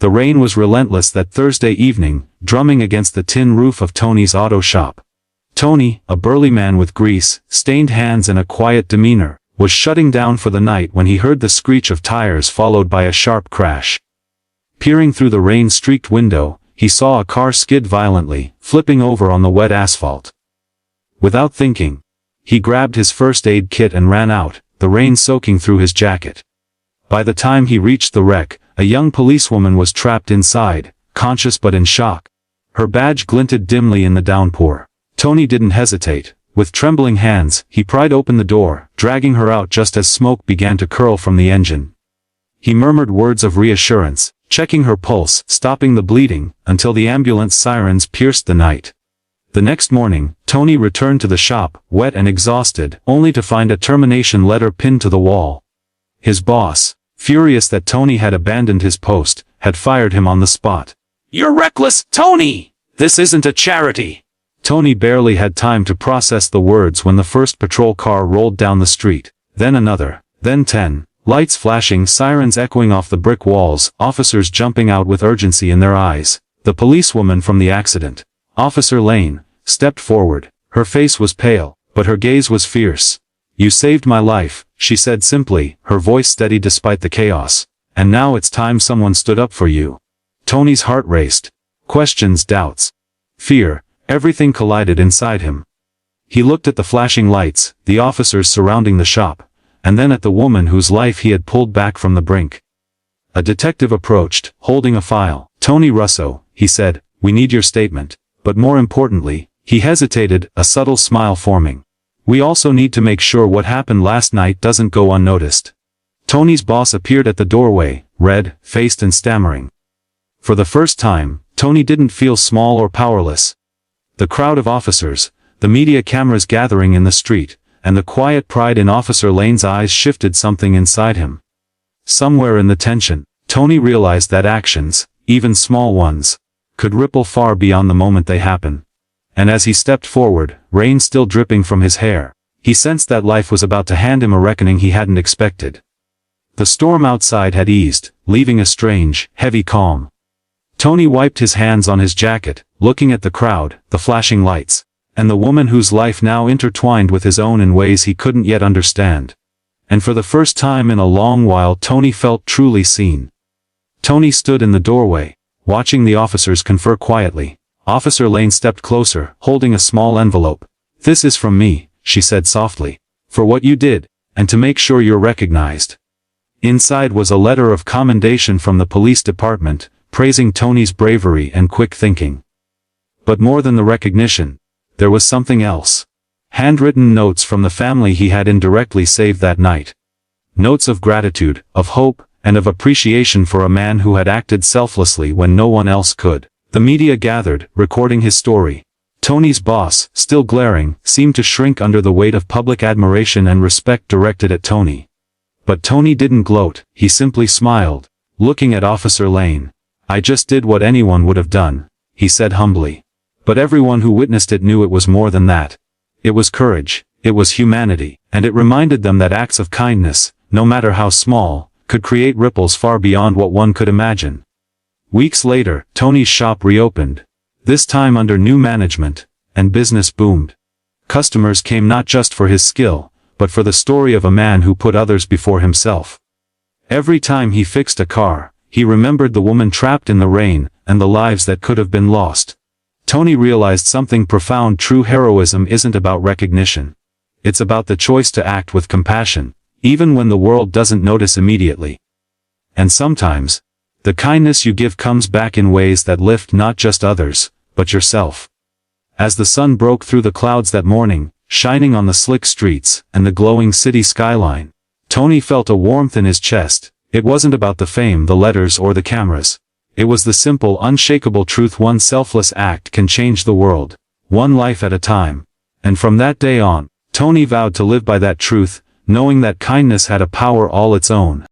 The rain was relentless that Thursday evening, drumming against the tin roof of Tony's auto shop. Tony, a burly man with grease-stained hands and a quiet demeanor, was shutting down for the night when he heard the screech of tires followed by a sharp crash. Peering through the rain-streaked window, he saw a car skid violently, flipping over on the wet asphalt. Without thinking, he grabbed his first aid kit and ran out, the rain soaking through his jacket. By the time he reached the wreck, a young policewoman was trapped inside, conscious but in shock. Her badge glinted dimly in the downpour. Tony didn't hesitate. With trembling hands, he pried open the door, dragging her out just as smoke began to curl from the engine. He murmured words of reassurance, checking her pulse, stopping the bleeding, until the ambulance sirens pierced the night. The next morning, Tony returned to the shop, wet and exhausted, only to find a termination letter pinned to the wall. His boss, furious that Tony had abandoned his post, had fired him on the spot. "You're reckless, Tony! This isn't a charity!" Tony barely had time to process the words when the first patrol car rolled down the street, then another, then 10, lights flashing, sirens echoing off the brick walls, officers jumping out with urgency in their eyes. The policewoman from the accident, Officer Lane, stepped forward. Her face was pale, but her gaze was fierce. "You saved my life," she said simply, her voice steady despite the chaos. "And now it's time someone stood up for you." Tony's heart raced. Questions, doubts, fear, everything collided inside him. He looked at the flashing lights, the officers surrounding the shop, and then at the woman whose life he had pulled back from the brink. A detective approached, holding a file. "Tony Russo," he said, "we need your statement." But more importantly, he hesitated, a subtle smile forming. "We also need to make sure what happened last night doesn't go unnoticed." Tony's boss appeared at the doorway, red-faced and stammering. For the first time, Tony didn't feel small or powerless. The crowd of officers, the media cameras gathering in the street, and the quiet pride in Officer Lane's eyes shifted something inside him. Somewhere in the tension, Tony realized that actions, even small ones, could ripple far beyond the moment they happen. And as he stepped forward, rain still dripping from his hair, he sensed that life was about to hand him a reckoning he hadn't expected. The storm outside had eased, leaving a strange, heavy calm. Tony wiped his hands on his jacket, looking at the crowd, the flashing lights, and the woman whose life now intertwined with his own in ways he couldn't yet understand. And for the first time in a long while Tony felt truly seen. Tony stood in the doorway, watching the officers confer quietly. Officer Lane stepped closer, holding a small envelope. "This is from me," she said softly, "for what you did, and to make sure you're recognized." Inside was a letter of commendation from the police department, praising Tony's bravery and quick thinking. But more than the recognition, there was something else. Handwritten notes from the family he had indirectly saved that night. Notes of gratitude, of hope, and of appreciation for a man who had acted selflessly when no one else could. The media gathered, recording his story. Tony's boss, still glaring, seemed to shrink under the weight of public admiration and respect directed at Tony. But Tony didn't gloat, he simply smiled, looking at Officer Lane. "I just did what anyone would have done," he said humbly. But everyone who witnessed it knew it was more than that. It was courage, it was humanity, and it reminded them that acts of kindness, no matter how small, could create ripples far beyond what one could imagine. Weeks later, Tony's shop reopened. This time under new management, and business boomed. Customers came not just for his skill, but for the story of a man who put others before himself. Every time he fixed a car, he remembered the woman trapped in the rain, and the lives that could have been lost. Tony realized something profound: true heroism isn't about recognition. It's about the choice to act with compassion, even when the world doesn't notice immediately. And sometimes, the kindness you give comes back in ways that lift not just others, but yourself. As the sun broke through the clouds that morning, shining on the slick streets and the glowing city skyline, Tony felt a warmth in his chest. It wasn't about the fame, the letters, or the cameras. It was the simple, unshakable truth: one selfless act can change the world, one life at a time. And from that day on, Tony vowed to live by that truth, knowing that kindness had a power all its own.